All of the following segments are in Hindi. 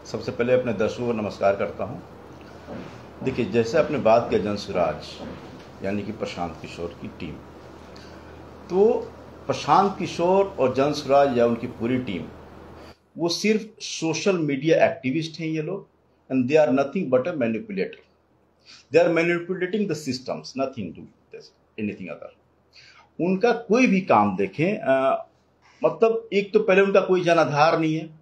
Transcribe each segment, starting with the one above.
सबसे पहले अपने दर्शकों को नमस्कार करता हूं। देखिए, जैसे आपने बात किया जनसुराज यानी कि प्रशांत किशोर की टीम, तो प्रशांत किशोर और जनसुराज या उनकी पूरी टीम वो सिर्फ सोशल मीडिया एक्टिविस्ट हैं ये लोग, and they are nothing but a manipulator. They are manipulating the systems, nothing to this anything other. उनका कोई भी काम देखें, मतलब एक तो पहले उनका कोई जनाधार नहीं है।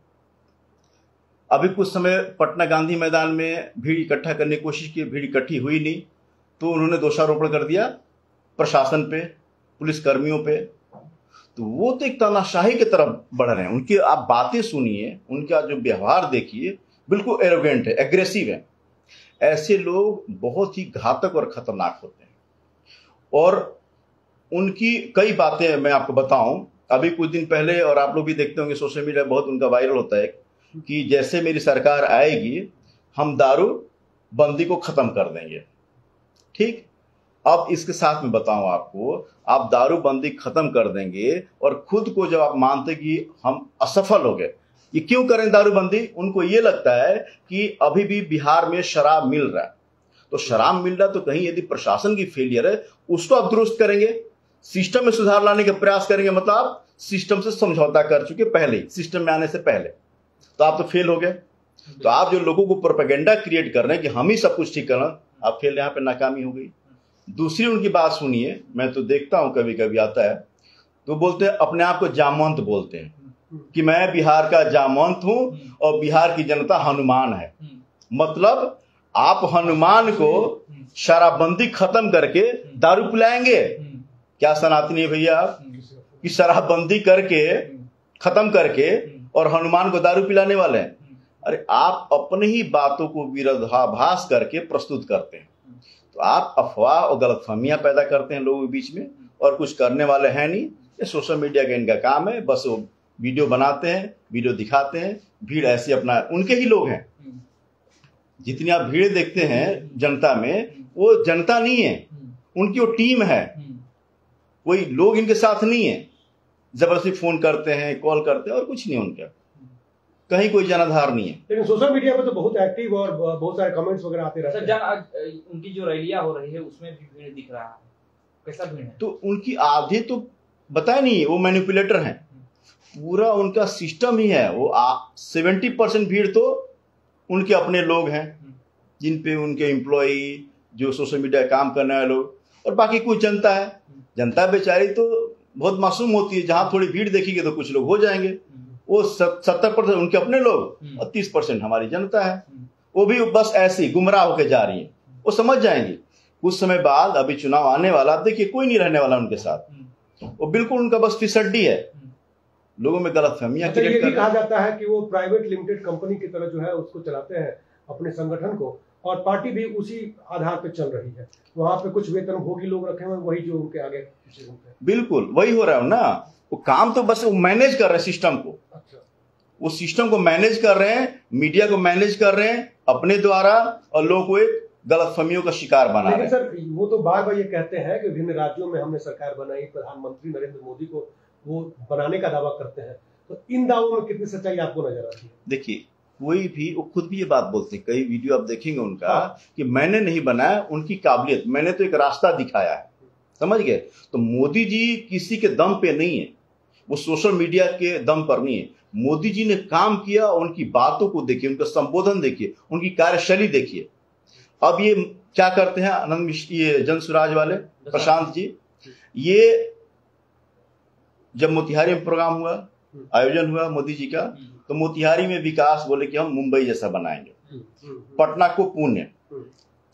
अभी कुछ समय पटना गांधी मैदान में भीड़ इकट्ठा करने की कोशिश की, भीड़ इकट्ठी हुई नहीं, तो उन्होंने दोषारोपण कर दिया प्रशासन पे, पुलिस कर्मियों पे। तो वो तो एक तानाशाही की तरफ बढ़ रहे हैं। उनकी आप बातें सुनिए, उनका जो व्यवहार देखिए, बिल्कुल एरोगेंट है, एग्रेसिव है। ऐसे लोग बहुत ही घातक और खतरनाक होते हैं। और उनकी कई बातें मैं आपको बताऊं, अभी कुछ दिन पहले, और आप लोग भी देखते होंगे सोशल मीडिया बहुत उनका वायरल होता है कि जैसे मेरी सरकार आएगी हम दारू बंदी को खत्म कर देंगे। ठीक, अब इसके साथ में बताऊं आपको, आप दारू बंदी खत्म कर देंगे और खुद को जब आप मानते कि हम असफल हो गए, ये क्यों करें दारू बंदी? उनको ये लगता है कि अभी भी बिहार में शराब मिल रहा है, तो शराब मिल रहा है तो कहीं यदि प्रशासन की फेलियर है उसको आप दुरुस्त करेंगे, सिस्टम में सुधार लाने का प्रयास करेंगे। मतलब आप सिस्टम से समझौता कर चुके पहले ही, सिस्टम में आने से पहले, तो आप तो फेल हो गए। तो आप जो लोगों को प्रोपेगेंडा क्रिएट कर रहे हैं कि हम ही सब कुछ ठीक करना, आप फेल, यहाँ पे नाकामी हो गई। दूसरी उनकी बात सुनिए, मैं तो देखता हूं कभी कभी आता है तो बोलते हैं, अपने आप को जामवंत बोलते हैं कि मैं बिहार का जामवंत हूं और बिहार की जनता हनुमान है। मतलब आप हनुमान को शराबबंदी खत्म करके दारू पिलाएंगे? क्या सनातनी है भैया आप कि शराबबंदी करके खत्म करके और हनुमान को दारू पिलाने वाले हैं? अरे आप अपने ही बातों को विरोधाभास करके प्रस्तुत करते हैं, तो आप अफवाह और गलतफहमियां पैदा करते हैं लोगों के बीच में, और कुछ करने वाले हैं नहीं। ये सोशल मीडिया का इनका काम है, बस वो वीडियो बनाते हैं, वीडियो दिखाते हैं, भीड़ ऐसी अपना, उनके ही लोग हैं। जितनी आप भीड़ देखते हैं जनता में, वो जनता नहीं है, उनकी वो टीम है, कोई लोग इनके साथ नहीं है। जबरदस्ती फोन करते हैं, कॉल करते हैं, और कुछ नहीं उनका, कहीं कोई जनाधार नहीं है। लेकिन सोशल मीडिया पे तो बहुत एक्टिव और बहुत सारे कमेंट्स वगैरह आते रहते हैं। उनकी जो रैलियां हो रही है उसमें भी भीड़ दिख रहा है, कैसा भीड़ है? तो उनकी आधे तो बताया नहीं, वो मैनिपुलेटर हैं, पूरा उनका सिस्टम ही है। वो 70% भीड़ तो उनके अपने लोग हैं, जिन पे उनके एम्प्लॉई, जो सोशल मीडिया काम करने वाले लोग, और बाकी कुछ जनता है। जनता बेचारी तो बहुत मासूम होती है, जहां थोड़ी भीड़ देखिए तो कुछ लोग हो जाएंगे। वो 70% उनके अपने लोग और 30% हमारी जनता है। वो भी बस ऐसी गुमराह होकर जा रही है, वो समझ जाएंगे कुछ समय बाद। अभी चुनाव आने वाला, देखिए कोई नहीं रहने वाला उनके साथ, वो बिल्कुल उनका बस फिसड्डी है, लोगों में गलतफहमियां क्रिएट कर। ये भी कहा जाता है कि वो प्राइवेट लिमिटेड कंपनी की तरह जो है उसको चलाते हैं अपने संगठन को, और पार्टी भी उसी आधार पर चल रही है। वहां पे कुछ वेतनभोगी लोग रखे हुए, वही जो उनके आगे पीछे घूमते हैं। बिल्कुल वही हो रहा है ना, वो काम तो बस वो मैनेज कर रहे हैं सिस्टम को। अच्छा, वो सिस्टम को मैनेज कर रहे हैं, मीडिया को मैनेज कर रहे हैं अपने द्वारा, और लोगों को एक गलतफहमियों का शिकार बना रहे हैं। सर, वो तो बार बार ये कहते हैं कि विभिन्न राज्यों में हमने सरकार बनाई, प्रधानमंत्री नरेंद्र मोदी को वो बनाने का दावा करते हैं, तो इन दावों में कितनी सच्चाई आपको नजर आती है? देखिए, कोई भी, वो खुद भी ये बात बोलते हैं, कई वीडियो आप देखेंगे उनका, कि मैंने नहीं बनाया, उनकी काबिलियत, मैंने तो एक रास्ता दिखाया है, समझ गए? तो मोदी जी किसी के दम पे नहीं है, वो सोशल मीडिया के दम पर नहीं है। मोदी जी ने काम किया, उनकी बातों को देखिए, उनका संबोधन देखिए, उनकी कार्यशैली देखिए। अब ये क्या करते हैं आनंद मिश्र, ये जनसुराज वाले प्रशांत जी, ये जब मोतिहारी में प्रोग्राम हुआ, आयोजन हुआ मोदी जी का, तो मोतिहारी में विकास बोले कि हम मुंबई जैसा बनाएंगे, पटना को पुणे,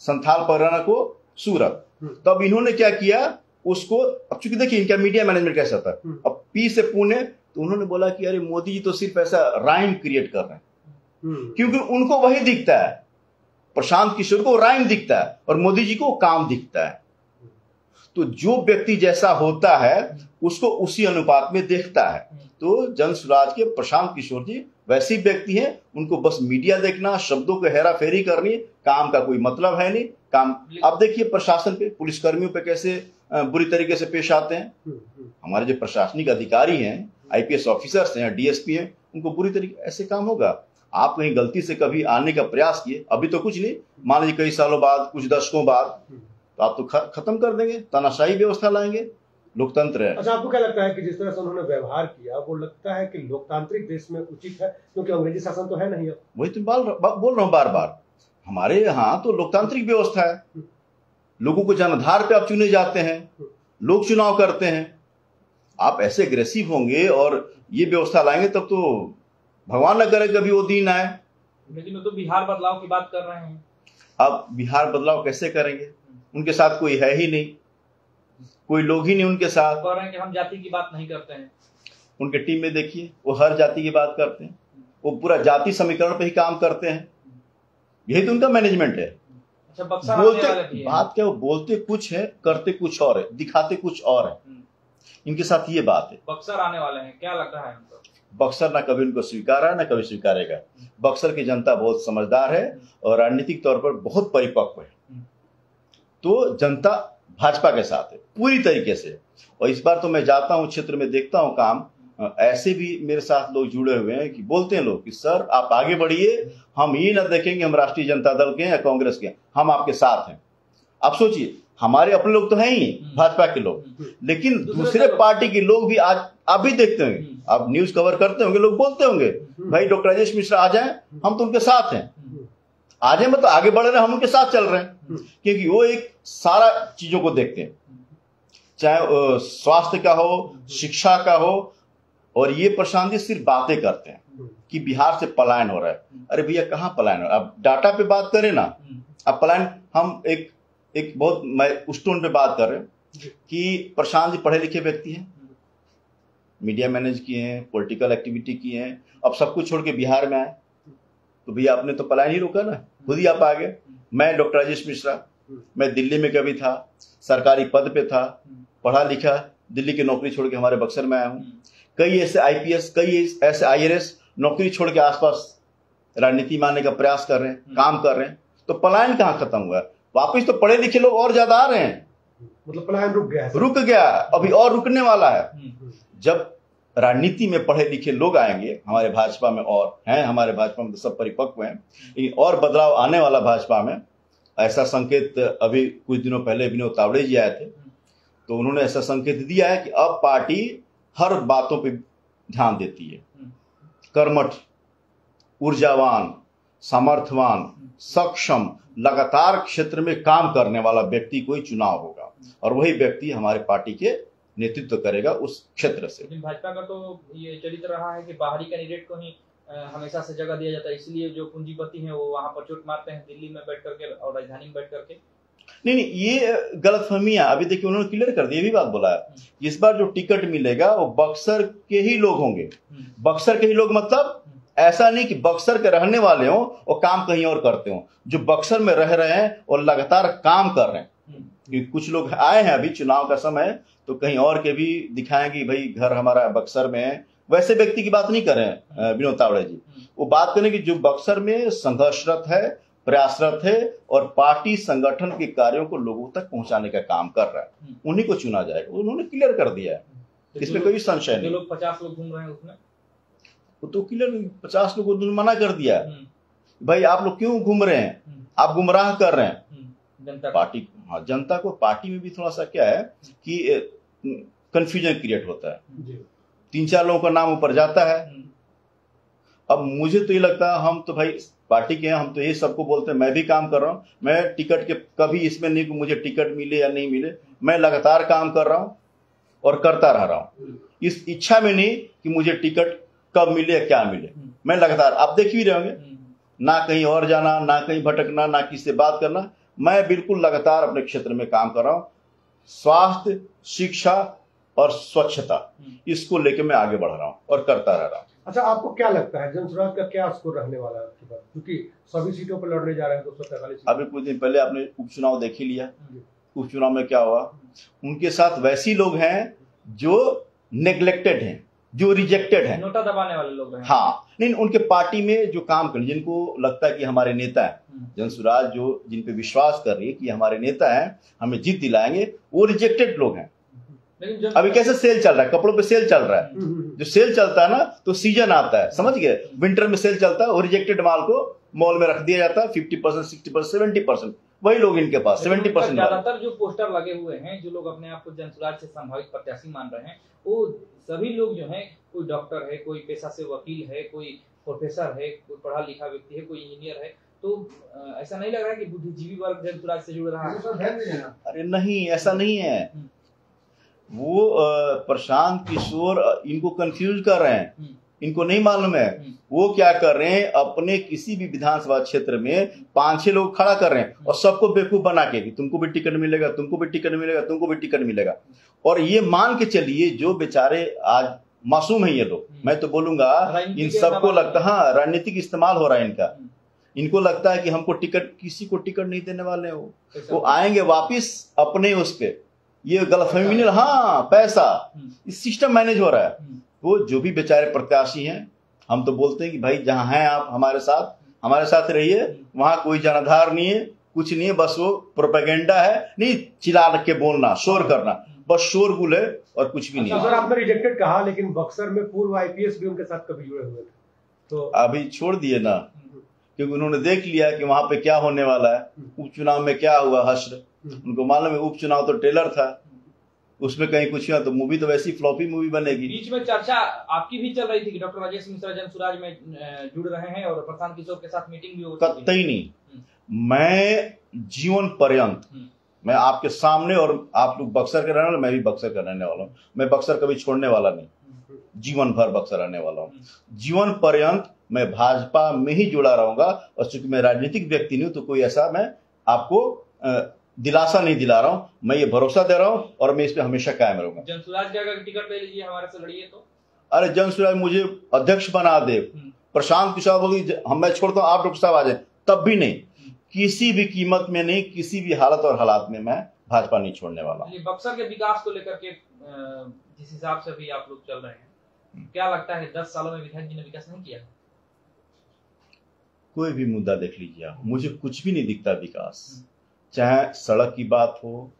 संथाल परगना को सूरत। तब इन्होंने क्या किया उसको, अब चूंकि देखिए इनका मीडिया मैनेजमेंट कैसा था, अब पी से पुणे, तो उन्होंने बोला कि अरे मोदी जी तो सिर्फ ऐसा राइम क्रिएट कर रहे हैं, क्योंकि उनको वही दिखता है, प्रशांत किशोर को राइम दिखता है और मोदी जी को काम दिखता है। तो जो व्यक्ति जैसा होता है उसको उसी अनुपात में देखता है। तो जनसुराज के प्रशांत किशोर जी वैसे व्यक्ति हैं, उनको बस मीडिया देखना, शब्दों को हेरा फेरी करनी, काम का कोई मतलब है नहीं। काम अब देखिए प्रशासन पे, पुलिसकर्मियों पे कैसे बुरी तरीके से पेश आते हैं। हमारे जो प्रशासनिक अधिकारी हैं, आईपीएस ऑफिसर्स हैं, डीएसपी हैं, उनको बुरी तरीके, ऐसे काम होगा? आप कहीं गलती से कभी आने का प्रयास किए, अभी तो कुछ नहीं, मान लीजिए कई सालों बाद, कुछ दशकों बाद, तो आप तो खत्म कर देंगे, तानाशाही व्यवस्था लाएंगे। लोकतंत्र है। अच्छा, आपको क्या लगता है कि जिस तरह से उन्होंने व्यवहार किया, वो लगता है कि लोकतांत्रिक देश में उचित है? क्योंकि अंग्रेजी शासन तो है नहीं अब। वही तो बोल रहा हूँ बार बार, हमारे यहाँ तो लोकतांत्रिक व्यवस्था है, लोगों को जनाधार पे आप चुने जाते हैं, लोग चुनाव करते हैं। आप ऐसे अग्रेसिव होंगे और ये व्यवस्था लाएंगे तब तो भगवान न करे कभी वो दिन आए। लेकिन वो तो बिहार बदलाव की बात कर रहे हैं। अब बिहार बदलाव कैसे करेंगे? उनके साथ कोई है ही नहीं, कोई लोग ही नहीं उनके साथ। कह रहे हैं कि हम जाति की बात नहीं करते हैं। उनके टीम में देखिए, वो हर जाति की बात करते हैं, वो पूरा जाति समीकरण पे ही काम करते हैं। यही तो उनका मैनेजमेंट है। अच्छा, बक्सर बोलते बात क्या, वो बोलते कुछ है, करते कुछ और है, दिखाते कुछ और है। इनके साथ ये बात है। बक्सर आने वाले हैं, क्या लग रहा है उनको? बक्सर ना कभी उनको स्वीकारा ना कभी स्वीकारेगा। बक्सर की जनता बहुत समझदार है और राजनीतिक तौर पर बहुत परिपक्व है। तो जनता भाजपा के साथ है पूरी तरीके से। और इस बार तो मैं जाता हूँ क्षेत्र में, देखता हूँ काम, ऐसे भी मेरे साथ लोग जुड़े हुए हैं कि बोलते हैं लोग कि सर आप आगे बढ़िए, हम ये ना देखेंगे हम राष्ट्रीय जनता दल के हैं या कांग्रेस के, हम आपके साथ हैं। आप सोचिए, हमारे अपने लोग तो हैं ही भाजपा के लोग, लेकिन दूसरे पार्टी के लोग भी आज आप भी देखते होंगे, आप न्यूज कवर करते होंगे, लोग बोलते होंगे भाई डॉक्टर राजेश मिश्रा आ जाए, हम तो उनके साथ हैं। आ जाए मतलब आगे बढ़ रहे हैं, हम उनके साथ चल रहे हैं, क्योंकि वो एक सारा चीजों को देखते हैं, चाहे स्वास्थ्य का हो, शिक्षा का हो। और ये प्रशांत जी सिर्फ बातें करते हैं कि बिहार से पलायन हो रहा है। अरे भैया कहाँ पलायन हो रहा है? अब डाटा पे बात करें ना, अब पलायन हम एक बहुत, मैं उस टोन पे बात कर रहे हैं कि प्रशांत जी पढ़े लिखे व्यक्ति हैं, मीडिया मैनेज किए हैं, पॉलिटिकल एक्टिविटी किए हैं, अब सब कुछ छोड़ के बिहार में आए, तो भैया आपने तो पलायन ही रोका ना, खुद ही आप आ गए। मैं डॉक्टर राजेश मिश्रा, मैं दिल्ली में कभी था, सरकारी पद पे था, पढ़ा लिखा, दिल्ली की नौकरी छोड़ के हमारे बक्सर में आया हूँ। कई ऐसे IPS, कई ऐसे IRS नौकरी छोड़ के आसपास राजनीति में आने का प्रयास कर रहे हैं, काम कर रहे हैं। तो पलायन कहाँ खत्म हुआ है? वापिस तो पढ़े लिखे लोग और ज्यादा आ रहे हैं। मतलब पलायन रुक गया, अभी और रुकने वाला है। जब राजनीति में पढ़े लिखे लोग आएंगे हमारे भाजपा में, और हैं हमारे भाजपा में तो सब परिपक्व हैं, और बदलाव आने वाला भाजपा में। ऐसा संकेत अभी कुछ दिनों पहले विनोद तावड़े जी आए थे, तो उन्होंने ऐसा संकेत दिया है कि अब पार्टी हर बातों पे ध्यान देती है। कर्मठ, ऊर्जावान, सामर्थ्यवान, सक्षम, लगातार क्षेत्र में काम करने वाला व्यक्ति कोई चुनाव होगा, और वही व्यक्ति हमारे पार्टी के नेतृत्व करेगा उस क्षेत्र से। लेकिन भाजपा का तो ये चरित्र रहा है कि बाहरी कैंडिडेट को ही हमेशा से जगह दिया जाता है, इसलिए जो पूंजीपति हैं वो वहां पर चोट मारते हैं दिल्ली में बैठ करके और राजधानी में बैठ करके। नहीं, ये गलतफहमियां अभी देखिए उन्होंने क्लियर कर दी, ये भी बात बोला है। इस बार जो टिकट मिलेगा वो बक्सर के ही लोग होंगे। बक्सर के ही लोग मतलब ऐसा नहीं कि बक्सर के रहने वाले हों और काम कहीं और करते हों। जो बक्सर में रह रहे हैं और लगातार काम कर रहे हैं, क्योंकि कुछ लोग आए हैं, अभी चुनाव का समय तो कहीं और के भी दिखाएंगे भाई घर हमारा बक्सर में है। वैसे व्यक्ति की बात नहीं कर रहे हैं विनोद तावड़े जी, वो बात करें कि जो बक्सर में संघर्षरत है, प्रयासरत है और पार्टी संगठन के कार्यों को लोगों तक पहुंचाने का काम कर रहा है, उन्हीं को चुना जाएगा। उन्होंने क्लियर कर दिया है, इसमें कोई संशय नहीं। लोग 50 लोग घूम रहे हैं उसमें, वो तो क्लियर 50 लोगों ने मना कर दिया है। भाई आप लोग क्यों घूम रहे हैं, आप गुमराह कर रहे हैं जनता पार्टी। हाँ, जनता को पार्टी में भी थोड़ा सा क्या है कि कंफ्यूजन क्रिएट होता है, 3-4 लोगों का नाम ऊपर जाता है। अब मुझे तो ये लगता है हम तो भाई पार्टी के हैं, हम तो ये सबको बोलते हैं, मैं भी काम कर रहा हूँ, मैं टिकट के कभी इसमें नहीं कि मुझे टिकट मिले या नहीं मिले, मैं लगातार काम कर रहा हूँ और करता रह रहा हूँ, इस इच्छा में नहीं कि मुझे टिकट कब मिले या क्या मिले। मैं लगातार, आप देख भी रहे होंगे, ना कहीं और जाना, ना कहीं भटकना, ना किसी से बात करना, मैं बिल्कुल लगातार अपने क्षेत्र में काम कर रहा हूँ। स्वास्थ्य, शिक्षा और स्वच्छता, इसको लेकर मैं आगे बढ़ रहा हूँ और करता रह रहा हूँ। अच्छा, आपको क्या लगता है जनसुराज का क्या स्कोर रहने वाला है, क्योंकि सभी सीटों पर लड़ने जा रहे हैं 243? अभी कुछ दिन पहले आपने उपचुनाव देख ही लिया, उपचुनाव में क्या हुआ। उनके साथ वैसी लोग हैं जो नेग्लेक्टेड हैं, जो रिजेक्टेड हैं, नोटा दबाने वाले लोग हैं। हाँ, नहीं, उनके पार्टी में जो काम कर, जिनको लगता है कि हमारे नेता हैं, जनसुराज जो जिन पे विश्वास कर रही है कि हमारे नेता हैं, हमें जीत दिलाएंगे, वो रिजेक्टेड लोग हैं। लेकिन जब अभी कैसे सेल चल रहा है, कपड़ों पे सेल चल रहा है, जो सेल चलता है ना तो सीजन आता है, समझ गए, विंटर में सेल चलता है और रिजेक्टेड माल को मॉल में रख दिया जाता है 50%, 60%, 70%, वही लोग इनके पास 70%। ज्यादातर जो पोस्टर लगे हुए हैं, जो लोग अपने आप को जनसुराज से संभावित प्रत्याशी मान रहे हैं, वो सभी लोग जो हैं, कोई डॉक्टर है, कोई पेशा से वकील है, कोई प्रोफेसर है, कोई पढ़ा लिखा व्यक्ति है, कोई इंजीनियर है, तो ऐसा नहीं लग रहा है कि बुद्धिजीवी वर्ग जनसुराज से जुड़ रहा है? अरे नहीं, ऐसा नहीं है, वो प्रशांत किशोर इनको कंफ्यूज कर रहे हैं, इनको नहीं मालूम है वो क्या कर रहे हैं। अपने किसी भी विधानसभा क्षेत्र में 5-6 लोग खड़ा कर रहे हैं और सबको बेवकूफ बना के कि तुमको भी टिकट मिलेगा, तुमको भी टिकट मिलेगा, तुमको भी टिकट मिलेगा। और ये मान के चलिए जो बेचारे आज मासूम है ये लोग, मैं तो बोलूंगा इन सबको लगता, हाँ राजनीतिक इस्तेमाल हो रहा है इनका, इनको लगता है कि हमको टिकट, किसी को टिकट नहीं देने वाले हो, वो आएंगे वापिस अपने उस पे, ये गलतफहमी, हाँ पैसा, इस सिस्टम मैनेज हो रहा है। वो जो भी बेचारे प्रत्याशी हैं, हम तो बोलते हैं कि भाई जहां हैं आप हमारे साथ रहिए, वहां कोई जनाधार नहीं है, कुछ नहीं है, बस वो प्रोपेगेंडा है, नहीं चिल्ला के बोलना, शोर करना, बस शोरगुल है और कुछ भी नहीं है। सर आपने रिजेक्टेड कहा, लेकिन बक्सर में पूर्व आईपीएस भी उनके साथ कभी जुड़े हुए थे, तो अभी छोड़ दिए ना, क्योंकि उन्होंने देख लिया कि वहां पे क्या होने वाला है। उपचुनाव में क्या हुआ हश्र, उनको मालूम है उपचुनाव तो ट्रेलर था, उसमें कहीं कुछ हुआ तो मूवी तो वैसी फ्लॉपी मूवी बनेगी। बीच में चर्चा आपकी भी चल रही थी कि डॉक्टर राजेश मिश्रा जनसुराज में जुड़ रहे हैं और प्रशांत किशोर के साथ मीटिंग भी हो रही है। कतई नहीं, मैं जीवन पर्यंत, मैं आपके सामने, और आप लोग बक्सर के रहने वाले, मैं भी बक्सर का रहने वाला हूँ, मैं बक्सर कभी छोड़ने वाला नहीं, जीवन भर बक्सर रहने वाला हूँ, जीवन पर्यंत मैं भाजपा में ही जुड़ा रहूंगा। और चूंकि मैं राजनीतिक व्यक्ति नहीं हूं तो कोई ऐसा मैं आपको दिलासा नहीं दिला रहा हूं, मैं ये भरोसा दे रहा हूं और मैं इस पे हमेशा कायम रहूंगा। जनसुराज का अगर टिकट ले लीजिए, हमारे से लड़िए तो, अरे जनसुराज मुझे अध्यक्ष बना दे, प्रशांत किशोर बोली हम मैं छोड़ता हूं आप डॉक्टर साहब आ जाए, तब भी नहीं, किसी भी कीमत में नहीं, किसी भी हालत और हालात में मैं भाजपा नहीं छोड़ने वाला। बक्सर के विकास को लेकर के जिस हिसाब से भी आप लोग चल रहे हैं, क्या लगता है 10 सालों में विधायक जी ने विकास नहीं किया? कोई भी मुद्दा देख लीजिए आप, मुझे कुछ भी नहीं दिखता विकास, चाहे सड़क की बात हो,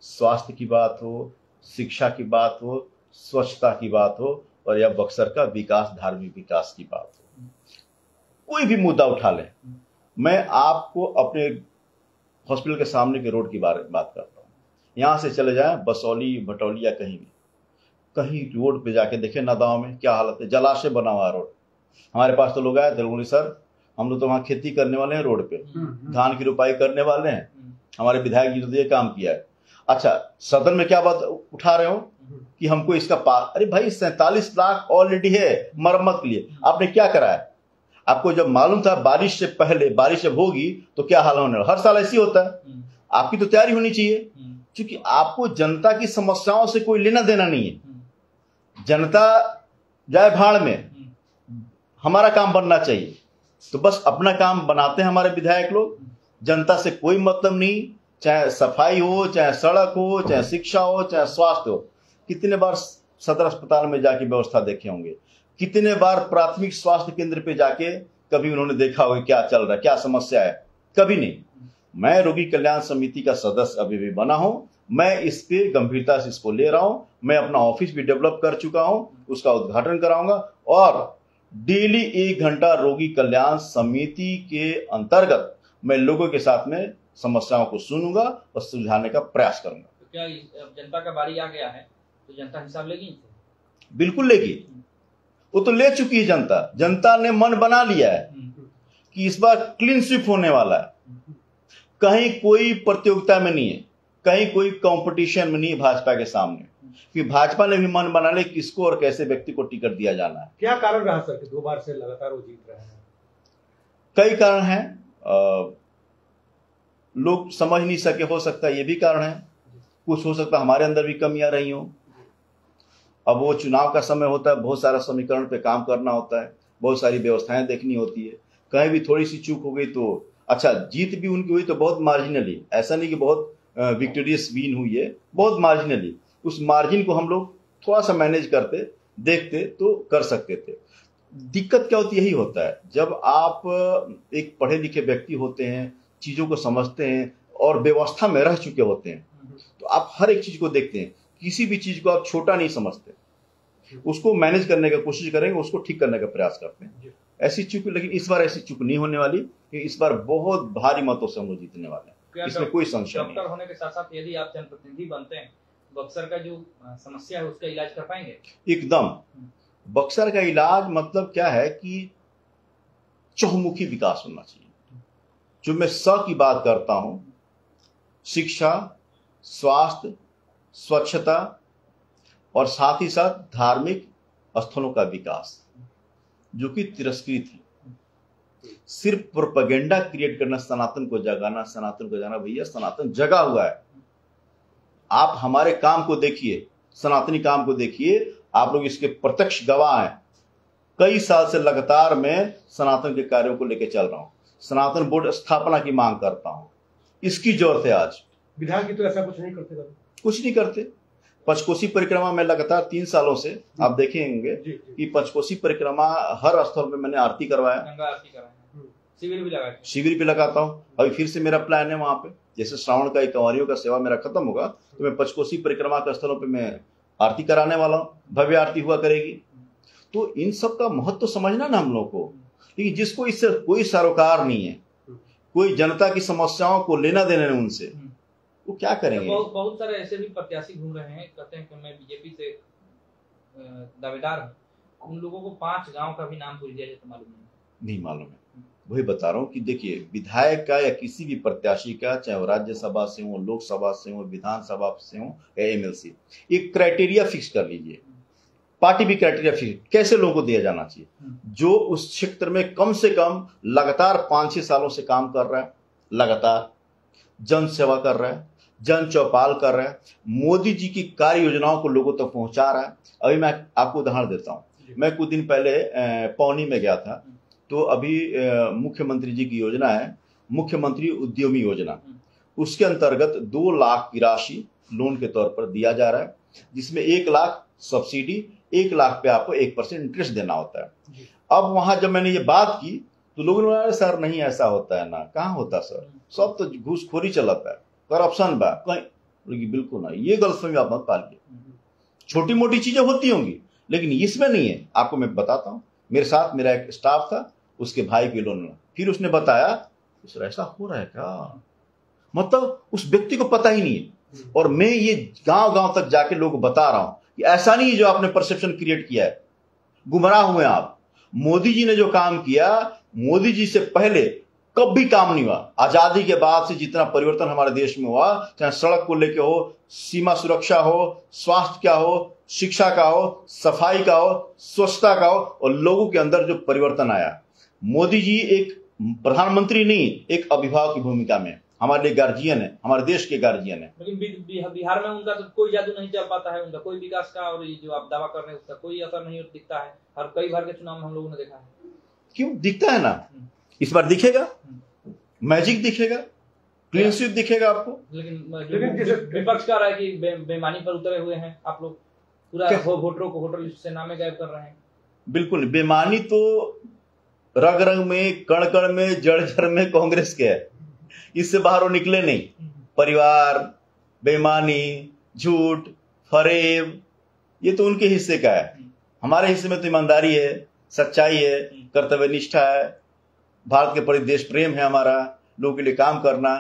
स्वास्थ्य की बात हो, शिक्षा की बात हो, स्वच्छता की बात हो, और या बक्सर का विकास, धार्मिक विकास की बात हो, कोई भी मुद्दा उठा लें, मैं आपको अपने हॉस्पिटल के सामने के रोड की बात करता हूँ। यहाँ से चले जाएं बसौली, भटौली या कहीं भी, कहीं रोड पे जाके देखें नदाओं में क्या हालत है, जलाशय बना हुआ रोड। हमारे पास तो लोग आए थे, सर हम लोग तो वहाँ खेती करने वाले हैं, रोड पे धान की रुपाई करने वाले हैं, हमारे विधायक जी ने ये काम किया है। अच्छा, सदन में क्या बात उठा रहे हो कि हमको इसका अरे भाई 47 लाख ऑलरेडी है मरम्मत के लिए, आपने क्या करा है? आपको जब मालूम था बारिश से पहले बारिश जब होगी तो क्या हाल होने वाला, हर साल ऐसी होता है, आपकी तो तैयारी होनी चाहिए, क्योंकि आपको जनता की समस्याओं से कोई लेना देना नहीं है। जनता जाए भाड़ में, हमारा काम बनना चाहिए, तो बस अपना काम बनाते हैं हमारे विधायक लोग, जनता से कोई मतलब नहीं, चाहे सफाई हो, चाहे सड़क हो, चाहे शिक्षा हो, चाहे स्वास्थ्य हो। कितने बार सदर अस्पताल में जाके व्यवस्था देखे होंगे, कितने बार प्राथमिक स्वास्थ्य केंद्र पे जाके कभी उन्होंने देखा होगा क्या चल रहा है, क्या समस्या है? कभी नहीं। मैं रोगी कल्याण समिति का सदस्य अभी भी बना हूं, मैं इस पे गंभीरता से इसको ले रहा हूं, मैं अपना ऑफिस भी डेवलप कर चुका हूं, उसका उद्घाटन कराऊंगा और डेली 1 घंटा रोगी कल्याण समिति के अंतर्गत मैं लोगों के साथ में समस्याओं को सुनूंगा और सुलझाने का प्रयास करूंगा। तो क्या जनता का बारी आ गया है तो जनता हिसाब लेगी? बिल्कुल लेगी, वो तो ले चुकी है जनता। जनता ने मन बना लिया है कि इस बार क्लीन स्वीप होने वाला है, कहीं कोई प्रतियोगिता में नहीं है, कहीं कोई कंपटीशन में नहीं है भाजपा के सामने, कि भाजपा ने भी मन बना लिया किसको और कैसे व्यक्ति को टिकट दिया जाना है। क्या कारण रहा सर कि 2 बार से लगातार वो जीत रहे हैं? कई कारण हैं, लोग समझ नहीं सके, हो सकता है ये भी कारण है, कुछ हो सकता है हमारे अंदर भी कमियां रही हो। अब वो चुनाव का समय होता है, बहुत सारा समीकरण पे काम करना होता है, बहुत सारी व्यवस्थाएं देखनी होती है, कहीं भी थोड़ी सी चूक हो गई तो, अच्छा जीत भी उनकी हुई तो बहुत मार्जिनली, ऐसा नहीं कि बहुत विक्टोरियस विन हुई है, बहुत मार्जिनली, उस मार्जिन को हम लोग थोड़ा सा मैनेज करते देखते तो कर सकते थे। दिक्कत क्या होती है, यही होता है जब आप एक पढ़े लिखे व्यक्ति होते हैं, चीजों को समझते हैं और व्यवस्था में रह चुके होते हैं, तो आप हर एक चीज को देखते हैं। किसी भी चीज को आप छोटा नहीं समझते, उसको मैनेज करने का कोशिश करेंगे, उसको ठीक करने का प्रयास करते हैं। ऐसी चूक, लेकिन इस बार ऐसी चूक नहीं होने वाली, कि इस बार बहुत भारी मतों से हम लोग जीतने वाले हैं, इसमें कोई संशय नहीं। डॉक्टर होने के साथ साथ यदि आप जनप्रतिनिधि बनते हैं, बक्सर का जो समस्या है उसका इलाज कर पाएंगे? एकदम। बक्सर का इलाज मतलब क्या है कि चहुमुखी विकास होना चाहिए। जो मैं की बात करता हूं, शिक्षा, स्वास्थ्य, स्वच्छता और साथ ही साथ धार्मिक स्थलों का विकास, जो कि तिरस्कृत है। सिर्फ प्रोपेगेंडा क्रिएट करना, सनातन को जगाना, सनातन को जगाना, भैया सनातन जगा हुआ है। आप हमारे काम को देखिए, सनातनी काम को देखिए, आप लोग इसके प्रत्यक्ष गवाह हैं। कई साल से लगातार मैं सनातन के कार्यों को लेकर चल रहा हूं, सनातन बोर्ड स्थापना की मांग करता हूं, इसकी जरूरत है आज। विधायक की तो ऐसा कुछ नहीं करते, कुछ नहीं करते। पंचकोसी परिक्रमा में लगातार 3 सालों से आप देखेंगे कि पंचकोसी परिक्रमा हर स्थल पे मैंने आरती करवाया, गंगा आरती कराया, शिविर भी लगाया, शिविर भी लगाता हूँ। अभी फिर से मेरा प्लान है वहां पे, जैसे श्रावण का कंवरियों का सेवा मेरा खत्म होगा तो मैं पंचकोसी परिक्रमा के स्थलों पे मैं आरती कराने वाला हूँ, भव्य आरती हुआ करेगी। तो इन सब का महत्व तो समझना ना हम लोग को, लेकिन जिसको इससे कोई सरोकार नहीं है, कोई जनता की समस्याओं को लेना देना नहीं उनसे, वो क्या करेंगे? बहुत सारे ऐसे भी प्रत्याशी घूम रहे हैं, कहते हैं कि मैं बीजेपी से दावेदार हूं। उन लोगों को 5 गांव का भी नाम पूछ दिया जाए तो मालूम नहीं मालूम है। वही बता रहा हूँ कि देखिए, विधायक का या किसी भी प्रत्याशी का, चाहे वो राज्यसभा से हो, लोकसभा से हो, विधानसभा से हो या एमएलसी, एक क्राइटेरिया फिक्स कर लीजिए। पार्टी भी क्राइटेरिया फिक्स, कैसे लोगों को दिया जाना चाहिए, जो उस क्षेत्र में कम से कम लगातार 5-6 सालों से काम कर रहा है, लगातार जन सेवा कर रहा है, जन चौपाल कर रहा है, मोदी जी की कार्य योजनाओं को लोगों तक पहुंचा रहा है। अभी मैं आपको उदाहरण देता हूं, मैं कुछ दिन पहले पौनी में गया था, तो अभी मुख्यमंत्री जी की योजना है मुख्यमंत्री उद्यमी योजना, उसके अंतर्गत 2 लाख की राशि लोन के तौर पर दिया जा रहा है, जिसमें 1 लाख सब्सिडी, 1 लाख पे आपको 1% इंटरेस्ट देना होता है। अब वहां जब मैंने ये बात की तो लोगों ने बोला, सर नहीं ऐसा होता है ना, कहाँ होता सर, सब तो घूसखोरी चलता है, करप्शन बा कहीं। बिल्कुल ना, ये गलतफहमी आप मत पालिए। छोटी मोटी चीजें होती होंगी लेकिन इसमें नहीं है। आपको मैं बताता हूँ, मेरे साथ मेरा एक स्टाफ था, उसके भाई के लोन में, फिर उसने बताया सर ऐसा हो रहा है क्या, मतलब उस व्यक्ति को पता ही नहीं है। और मैं ये गांव गांव तक जाके लोगों को बता रहा हूं कि ऐसा नहीं है जो आपने परसेप्शन क्रिएट किया है, गुमराह हुए आप। मोदी जी ने जो काम किया, मोदी जी से पहले कभी काम नहीं हुआ। आजादी के बाद से जितना परिवर्तन हमारे देश में हुआ, चाहे सड़क को लेके हो, सीमा सुरक्षा हो, स्वास्थ्य का हो, शिक्षा का हो, सफाई का हो, स्वच्छता का हो, और लोगों के अंदर जो परिवर्तन आया, मोदी जी एक प्रधानमंत्री नहीं, एक अभिभावक की भूमिका में हमारे लिए गार्जियन है, हमारे देश के गार्जियन है। लेकिन बिहार में उनका तो कोई जादू नहीं चल पाता है, उनका कोई विकास का और जो आप दावा कर रहे हैं उसका कोई असर नहीं दिखता है। और कई बार के चुनाव में हम लोगों ने देखा है। क्यों दिखता है ना, इस बार दिखेगा, मैजिक दिखेगा, क्लीन स्वीप दिखेगा आपको। लेकिन विपक्ष कह रहा है कि बेईमानी पर उतरे हुए हैं आप लोग, पूरा वोटरों को वोटर लिस्ट से नामे गायब कर रहे हैं। बिल्कुल, बेईमानी तो रग रग में, कण कण में, जड़ जड़ में कांग्रेस के है, इससे बाहर वो निकले नहीं। परिवार, बेईमानी, झूठ, फरेब, ये तो उनके हिस्से का है। हमारे हिस्से में तो ईमानदारी है, सच्चाई है, कर्तव्य निष्ठा है, भारत के प्रति देश प्रेम है हमारा, लोगों के लिए काम करना,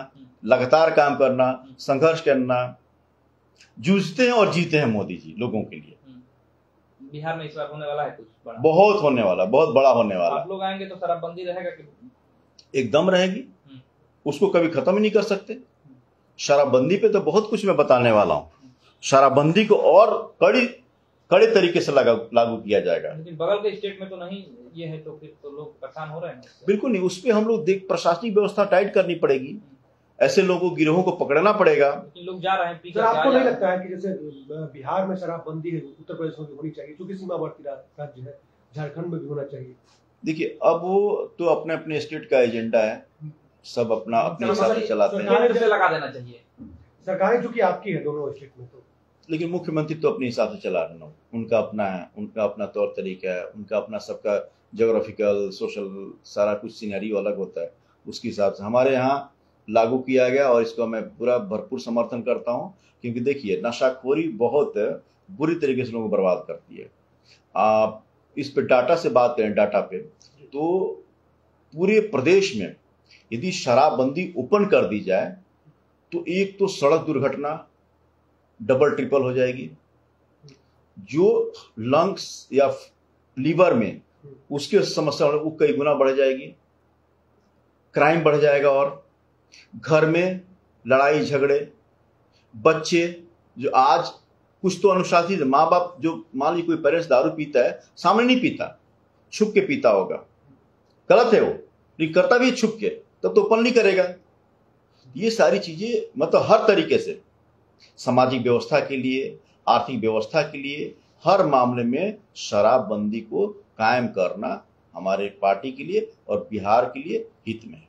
लगातार काम करना, संघर्ष करना। जूझते हैं और जीते हैं मोदी जी लोगों के लिए। बिहार में इस बार होने वाला है कुछ बड़ा, बहुत होने वाला, बहुत बड़ा होने वाला। आप लोग आएंगे तो शराबबंदी रहेगा कि? एकदम रहेगी, उसको कभी खत्म ही नहीं कर सकते। शराबबंदी पे तो बहुत कुछ मैं बताने वाला हूँ। शराबबंदी को और कड़े तरीके से लागू किया जाएगा। लेकिन बगल के स्टेट में तो नहीं ये है, तो फिर तो लोग परेशान हो रहे हैं। बिल्कुल नहीं, उस पर हम लोग प्रशासनिक व्यवस्था टाइट करनी पड़ेगी, ऐसे लोगों गिरोहों को पकड़ना पड़ेगा। लोग जा रहे हैं। सर आपको नहीं लगता है कि जैसे बिहार में शराबबंदी है, उत्तर प्रदेश में भी होनी चाहिए, क्योंकि सीमावर्ती राज्य है, झारखंड में भी होना चाहिए? देखिए, अब वो तो अपने अपने स्टेट का एजेंडा है, सब अपना अपने हिसाब से चलाते हैं। लगा देना चाहिए सरकारें, चूंकि आपकी है दोनों स्टेट में, तो लेकिन मुख्यमंत्री तो अपने हिसाब से चला रहे हैं, उनका अपना है, उनका अपना तौर तरीका है, उनका अपना सबका ज्योग्राफिकल, सोशल, सारा कुछ सिनेरियो अलग होता है। उसके हिसाब से हमारे यहाँ लागू किया गया और इसको मैं पूरा भरपूर समर्थन करता हूं, क्योंकि देखिए नशाखोरी बहुत बुरी तरीके से लोगों को बर्बाद करती है। आप इस पे डाटा से बात करें, डाटा पे, तो पूरे प्रदेश में यदि शराबबंदी ओपन कर दी जाए तो एक तो सड़क दुर्घटना डबल ट्रिपल हो जाएगी, जो लंग्स या लीवर में उसके समस्या वो कई गुना बढ़ जाएगी, क्राइम बढ़ जाएगा, और घर में लड़ाई झगड़े, बच्चे जो आज कुछ तो अनुशासित माँ बाप, जो मान लीजिए कोई पेरेंट्स दारू पीता है, सामने नहीं पीता, छुप के पीता होगा, गलत है वो, लेकिन करता भी छुप के, तब तो ओपन नहीं करेगा। ये सारी चीजें मतलब हर तरीके से सामाजिक व्यवस्था के लिए, आर्थिक व्यवस्था के लिए, हर मामले में शराबबंदी को कायम करना हमारे पार्टी के लिए और बिहार के लिए हित में है।